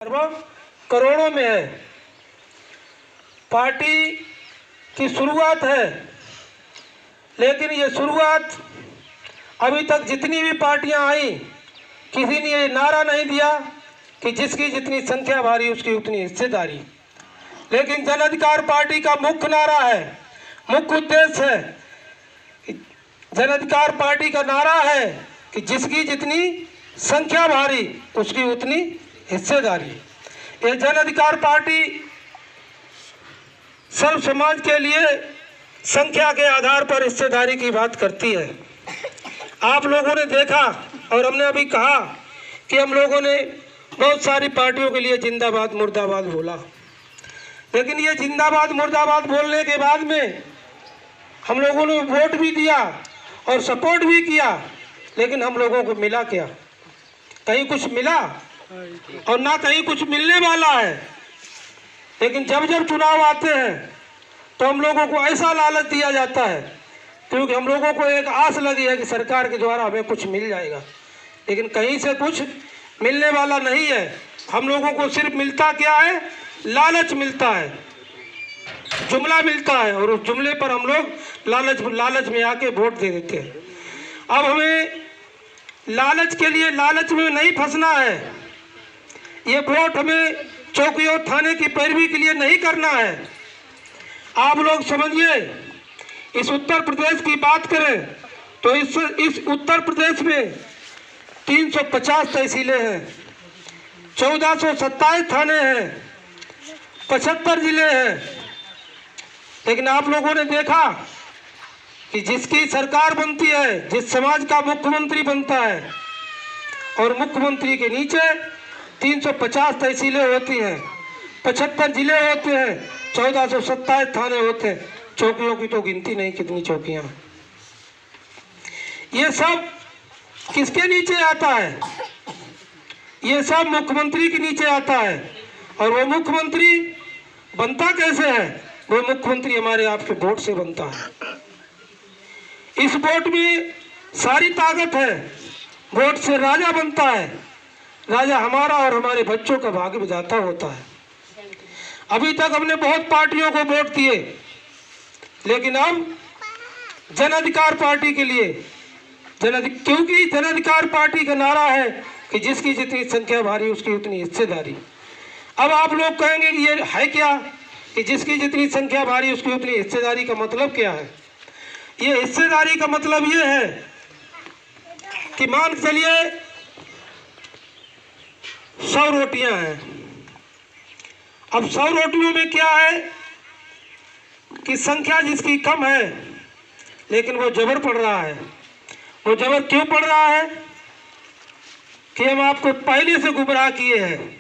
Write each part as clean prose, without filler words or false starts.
अरबों करोड़ों में है। पार्टी की शुरुआत है, लेकिन ये शुरुआत अभी तक जितनी भी पार्टियां आई, किसी ने ये नारा नहीं दिया कि जिसकी जितनी संख्या भारी उसकी उतनी हिस्सेदारी। लेकिन जन अधिकार पार्टी का मुख्य नारा है, मुख्य उद्देश्य है, जन अधिकार पार्टी का नारा है कि जिसकी जितनी संख्या भारी उसकी उतनी हिस्सेदारी। ये जन अधिकार पार्टी सर्व समाज के लिए संख्या के आधार पर हिस्सेदारी की बात करती है। आप लोगों ने देखा और हमने अभी कहा कि हम लोगों ने बहुत सारी पार्टियों के लिए जिंदाबाद मुर्दाबाद बोला, लेकिन ये जिंदाबाद मुर्दाबाद बोलने के बाद में हम लोगों ने वोट भी दिया और सपोर्ट भी किया, लेकिन हम लोगों को मिला क्या? कहीं कुछ मिला और ना कहीं कुछ मिलने वाला है। लेकिन जब जब चुनाव आते हैं तो हम लोगों को ऐसा लालच दिया जाता है, क्योंकि हम लोगों को एक आस लगी है कि सरकार के द्वारा हमें कुछ मिल जाएगा, लेकिन कहीं से कुछ मिलने वाला नहीं है। हम लोगों को सिर्फ मिलता क्या है? लालच मिलता है, जुमला मिलता है, और उस जुमले पर हम लोग लालच में आके वोट दे देते हैं। अब हमें लालच के लिए लालच में नहीं फंसना है। ये वोट हमें चौकी और थाने की पैरवी के लिए नहीं करना है। आप लोग समझिए, इस उत्तर प्रदेश की बात करें तो इस उत्तर प्रदेश में 350 तहसीलें हैं, 1427 थाने हैं, 75 जिले हैं। लेकिन आप लोगों ने देखा कि जिसकी सरकार बनती है, जिस समाज का मुख्यमंत्री बनता है, और मुख्यमंत्री के नीचे 350 तहसीलें होती हैं, 75 जिले होते हैं, 1427 थाने होते हैं। चौकियों की तो गिनती नहीं कितनी चौकियां। ये सब किसके नीचे आता है? ये सब मुख्यमंत्री के नीचे आता है। और वो मुख्यमंत्री बनता कैसे है? वो मुख्यमंत्री हमारे आपके वोट से बनता है। इस वोट में सारी ताकत है। वोट से राजा बनता है। राजा हमारा और हमारे बच्चों का भाग्य विधाता होता है। अभी तक हमने बहुत पार्टियों को वोट दिए, लेकिन अब जन अधिकार पार्टी के लिए क्योंकि जन अधिकार पार्टी का नारा है कि जिसकी जितनी संख्या भारी उसकी उतनी हिस्सेदारी। अब आप लोग कहेंगे कि ये है क्या कि जिसकी जितनी संख्या भारी उसकी उतनी हिस्सेदारी का मतलब क्या है? ये हिस्सेदारी का मतलब ये है कि मान के चलिए 100 रोटियां हैं। अब 100 रोटियों में क्या है कि संख्या जिसकी कम है, लेकिन वो जबर पड़ रहा है। वो जबर क्यों पड़ रहा है? कि हम आपको पहले से गुमराह किए हैं,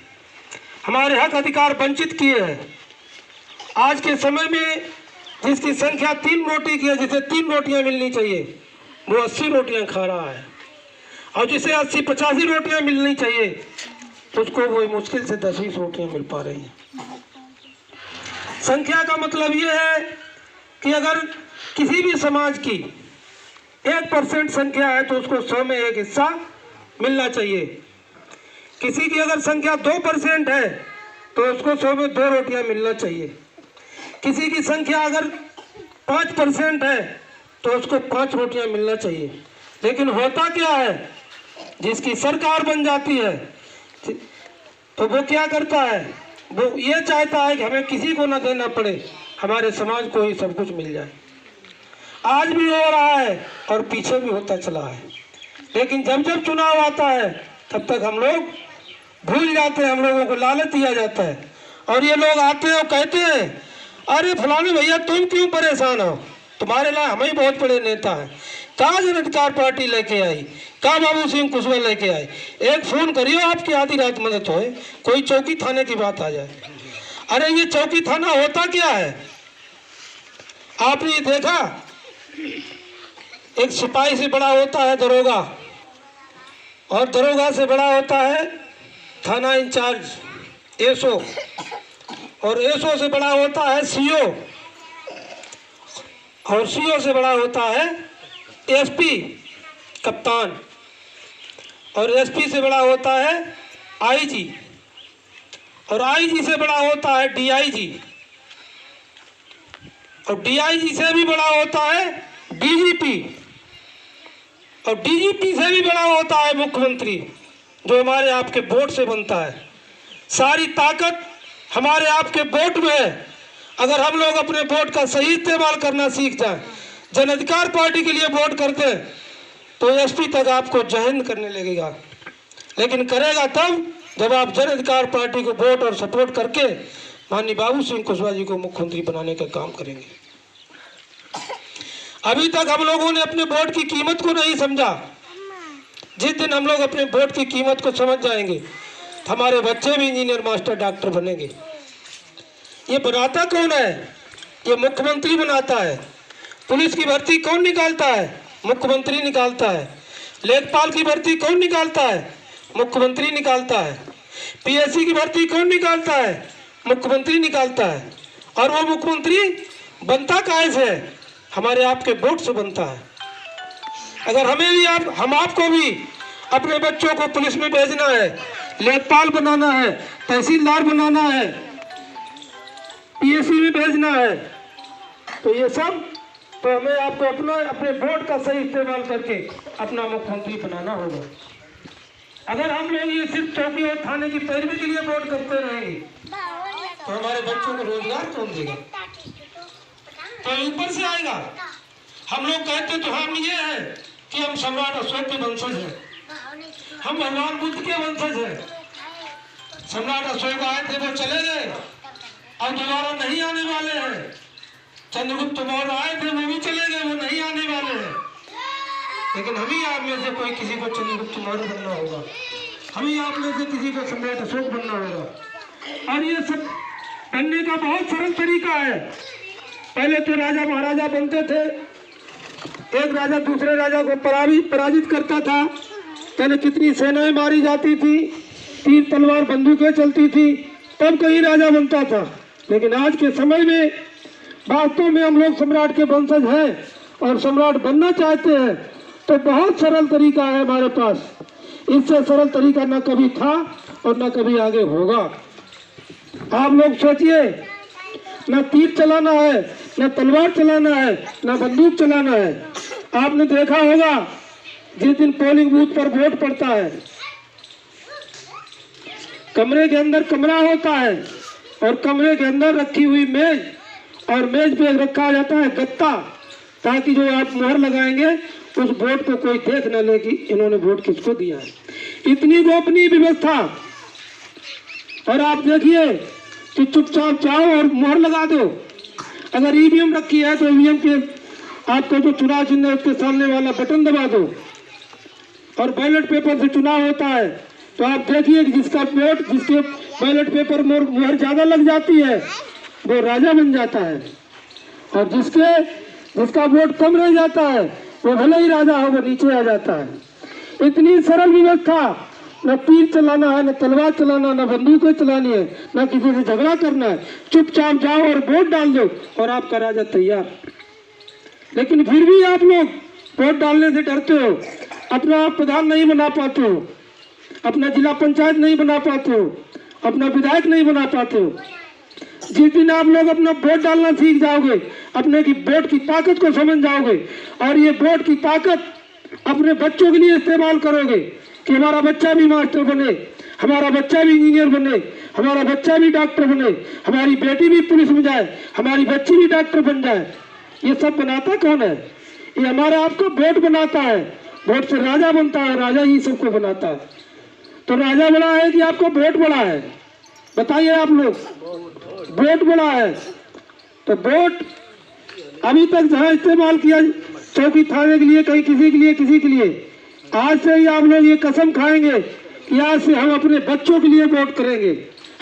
हमारे हक अधिकार वंचित किए हैं। आज के समय में जिसकी संख्या 3 रोटी की है, जिसे 3 रोटियां मिलनी चाहिए, वो 80 रोटियां खा रहा है, और जिसे 80-85 रोटियां मिलनी चाहिए उसको वो मुश्किल से 10-20 रोटियां मिल पा रही हैं। संख्या का मतलब ये है कि अगर किसी भी समाज की 1% संख्या है तो उसको 100 में 1 हिस्सा मिलना चाहिए। किसी की अगर संख्या 2% है तो उसको 100 में 2 रोटियां मिलना चाहिए। किसी की संख्या अगर 5% है तो उसको 5 रोटियां मिलना चाहिए। लेकिन होता क्या है? जिसकी सरकार बन जाती है तो वो क्या करता है? वो ये चाहता है कि हमें किसी को ना देना पड़े, हमारे समाज को ही सब कुछ मिल जाए। आज भी हो रहा है और पीछे भी होता चला है। लेकिन जब जब चुनाव आता है तब तक हम लोग भूल जाते हैं, हम लोगों को लालच दिया जाता है। और ये लोग आते हैं और कहते हैं, अरे फलाने भैया तुम क्यों परेशान हो, तुम्हारे लिए हम ही बहुत बड़े नेता हैं। कहाँ जन अधिकार पार्टी लेके आई, कहाँ बाबू सिंह कुशवाहा लेके आए, एक फोन करियो आपकी आधी रात मदद होए, कोई चौकी थाने की बात आ जाए। अरे ये चौकी थाना होता क्या है? आपने ये देखा? एक सिपाही से बड़ा होता है दरोगा, और दरोगा से बड़ा होता है थाना इंचार्ज एसओ, और एसओ से बड़ा होता है सीओ, और सीओ से बड़ा होता है एसपी कप्तान, और एसपी से बड़ा होता है आईजी। और आईजी से बड़ा होता है डीआईजी, और डीआईजी से भी बड़ा होता है डीजीपी, और डीजीपी से भी बड़ा होता है मुख्यमंत्री, जो हमारे आपके वोट से बनता है। सारी ताकत हमारे आपके वोट में है। अगर हम लोग अपने वोट का सही इस्तेमाल करना सीख जाए, जन अधिकार पार्टी के लिए वोट करते हैं, तो एसपी तक आपको जय हिंद करने लगेगा। लेकिन करेगा तब जब आप जन अधिकार पार्टी को वोट और सपोर्ट करके माननीय बाबू सिंह कुशवाहा जी को मुख्यमंत्री बनाने का काम करेंगे। अभी तक हम लोगों ने अपने वोट की कीमत को नहीं समझा। जिस दिन हम लोग अपने वोट की कीमत को समझ जाएंगे, तो हमारे बच्चे भी इंजीनियर, मास्टर, डॉक्टर बनेंगे। ये बनाता कौन है? ये मुख्यमंत्री बनाता है। पुलिस की भर्ती कौन निकालता है? मुख्यमंत्री निकालता है। लेखपाल की भर्ती कौन निकालता है? मुख्यमंत्री निकालता है। पीएससी की भर्ती कौन निकालता है? मुख्यमंत्री निकालता है। और वो मुख्यमंत्री बनता काहे से? हमारे आपके वोट से बनता है। अगर हमें भी हम आपको भी अपने बच्चों को पुलिस में भेजना है, लेखपाल बनाना है, तहसीलदार बनाना है, पीएससी में भेजना है, तो ये सब तो हमें आपको अपने वोट का सही इस्तेमाल करके अपना मुख्यमंत्री बनाना होगा। अगर हम लोग ये सिर्फ चौकी और थाने की पैरवी के लिए वोट करते रहेंगे, तो हमारे बच्चों को रोजगार कौन देगा? तो ऊपर से आएगा। हम लोग कहते तो हम ये है कि हम सम्राट अशोक के वंशज हैं, हम भगवान बुद्ध के वंशज हैं। सम्राट अशोक आए थे, वो चले गए, अब दोबारा नहीं आने वाले हैं। चंद्रगुप्त मौर्य आए थे, वो भी चले गए, वो नहीं आने वाले हैं। लेकिन हम ही आप में से कोई किसी को चंद्रगुप्त मौर्य बनना होगा, हम ही आप में से किसी को सम्राट अशोक बनना होगा। और ये सब बनने का बहुत सरल तरीका है। पहले तो राजा महाराजा बनते थे, एक राजा दूसरे राजा को पराजित करता था, पहले कितनी सेनाएं मारी जाती थी, तीर तलवार बंदूकें चलती थी, तब कहीं राजा बनता था। लेकिन आज के समय में वास्तव में हम लोग सम्राट के वंशज हैं और सम्राट बनना चाहते हैं, तो बहुत सरल तरीका है हमारे पास। इससे सरल तरीका न कभी था और न कभी आगे होगा। आप लोग सोचिए, न तीर चलाना है, न तलवार चलाना है, न बंदूक चलाना है। आपने देखा होगा जिस दिन पोलिंग बूथ पर वोट पड़ता है, कमरे के अंदर कमरा होता है और कमरे के अंदर रखी हुई मेज, और मेज पे रखा जाता है गत्ता, ताकि जो आप मोहर लगाएंगे उस वोट को कोई देख न ले कि इन्होंने वोट किसको दिया है। इतनी गोपनीय व्यवस्था। और आप देखिए कि चुपचाप जाओ और मोहर लगा दो। अगर ईवीएम रखी है तो ईवीएम के आपको जो चुनाव चिन्ह है उसके सामने वाला बटन दबा दो। और बैलेट पेपर से चुनाव होता है तो आप देखिए कि जिसके बैलेट पेपर मोहर ज्यादा लग जाती है वो राजा बन जाता है, और जिसका वोट कम रह जाता है वो भले ही राजा हो वो नीचे आ जाता है। इतनी सरल व्यवस्था। न तीर चलाना है, न तलवार चलाना, न बंदूकें चलानी है, न किसी से झगड़ा करना है। चुपचाप जाओ और वोट डाल दो और आपका राजा तैयार। लेकिन फिर भी आप लोग वोट डालने से डरते हो, अपना प्रधान नहीं बना पाते हो, अपना जिला पंचायत नहीं बना पाते हो, अपना विधायक नहीं बना पाते हो। जिस दिन आप लोग अपना वोट डालना सीख जाओगे, अपने की वोट की ताकत को समझ जाओगे और ये वोट की ताकत अपने बच्चों के लिए इस्तेमाल करोगे कि हमारा बच्चा भी मास्टर बने, हमारा बच्चा भी इंजीनियर बने, हमारा बच्चा भी डॉक्टर बने, हमारी बेटी भी पुलिस में जाए, हमारी बच्ची भी डॉक्टर बन जाए। ये सब बनाता कौन है? ये हमारा आपको वोट बनाता है। वोट से राजा बनता है, राजा ही सबको बनाता है। तो राजा बड़ा है कि आपको वोट बड़ा है? बताइए आप लोग। वोट बड़ा है। तो वोट अभी तक जहाँ इस्तेमाल किया चौकी थाने के लिए, कहीं किसी के लिए, आज से ही आप लोग ये कसम खाएंगे कि आज से हम अपने बच्चों के लिए वोट करेंगे।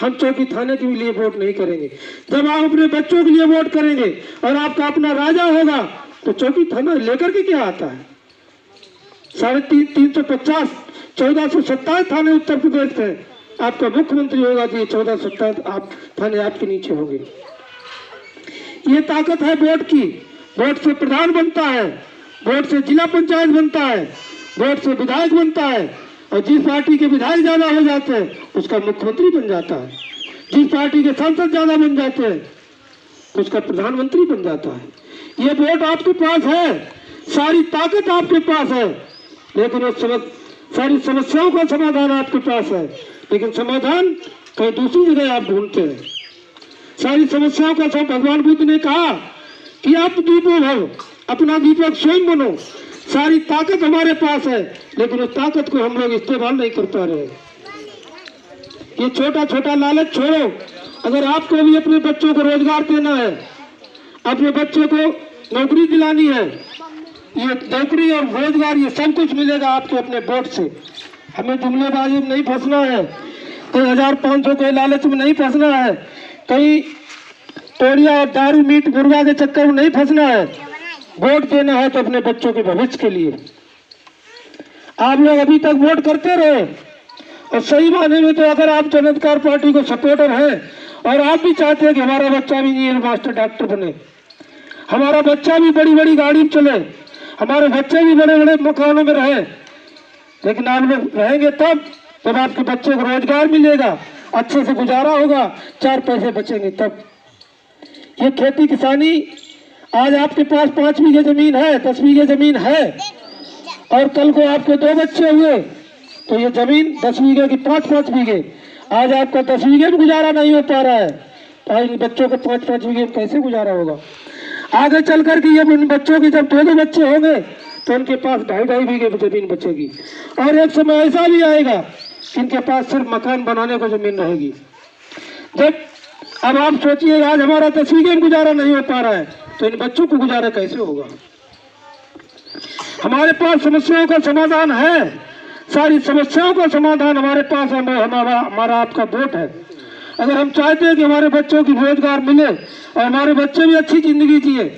हम चौकी थाने के लिए वोट नहीं करेंगे। जब आप अपने बच्चों के लिए वोट करेंगे और आपका अपना राजा होगा तो चौकी थाना लेकर के क्या आता है? 350 1427 थाने उत्तर प्रदेश में। आपका मुख्यमंत्री होगा तो ये 1427 आप थाने आपके नीचे होंगे। ये ताकत है वोट की। वोट से प्रधान बनता है, वोट से जिला पंचायत बनता है, वोट से विधायक बनता है, और जिस पार्टी के विधायक ज्यादा हो जाते हैं उसका मुख्यमंत्री बन जाता है। जिस पार्टी के सांसद ज्यादा बन जाते हैं उसका प्रधानमंत्री बन जाता है। ये वोट आपके पास है, सारी ताकत आपके पास है, लेकिन उस सारी समस्याओं का समाधान आपके पास है, लेकिन समाधान कहीं दूसरी जगह आप ढूंढते हैं। सारी समस्याओं का सब भगवान बुद्ध ने कहा कि आप दीपो भव, अपना दीपक स्वयं बनो। सारी ताकत हमारे पास है, लेकिन उस ताकत को हम लोग इस्तेमाल नहीं कर पा रहे। ये छोटा छोटा लालच छोड़ो। अगर आपको भी अपने बच्चों को रोजगार देना है, अपने बच्चे को नौकरी दिलानी है, ये नौकरी और रोजगार ये सब कुछ मिलेगा आपके अपने वोट से। हमें जुमलेबाजी में नहीं फंसना है, कोई 1500 के लालच में नहीं फंसना है, कहीं तोड़िया और दारू मीट मुर्गा के चक्कर में नहीं फंसना है। वोट देना है तो अपने बच्चों के भविष्य के लिए। आप लोग अभी तक वोट करते रहे, और सही माने में तो अगर आप जन अधिकार पार्टी को सपोर्टर हैं और आप भी चाहते हैं कि हमारा बच्चा भी इंजीनियर मास्टर डॉक्टर बने, हमारा बच्चा भी बड़ी बड़ी गाड़ी में चले, हमारे बच्चे भी बड़े बड़े मकानों में रहे, लेकिन आप लोग रहेंगे तब जब आपके बच्चे को रोजगार मिलेगा, अच्छे से गुजारा होगा, 4 पैसे बचेंगे तब। ये खेती किसानी, आज आपके पास 5 बीघे जमीन है, 10 बीघे जमीन है, और कल को आपके 2 बच्चे हुए तो ये जमीन 10 बीघे की 5-5 बीघे, आज आपका 10 बीघे में गुजारा नहीं हो पा रहा है, तो इन बच्चों को 5-5 बीघे में कैसे गुजारा होगा? आगे चल कर के जब इन बच्चों की जब 2 बच्चे होंगे तो उनके पास 2.5 बीघे जमीन बचेगी, और एक समय ऐसा भी आएगा कि इनके पास सिर्फ मकान बनाने को जमीन रहेगी। जब अब आप सोचिए, आज हमारा 10 बीघे में गुजारा नहीं हो पा रहा है, तो इन बच्चों को गुजारा कैसे होगा? हमारे पास समस्याओं का समाधान है, सारी समस्याओं का समाधान हमारे पास है, हमारा आपका वोट है। अगर हम चाहते हैं कि हमारे बच्चों की रोजगार मिले और हमारे बच्चे भी अच्छी जिंदगी जिए,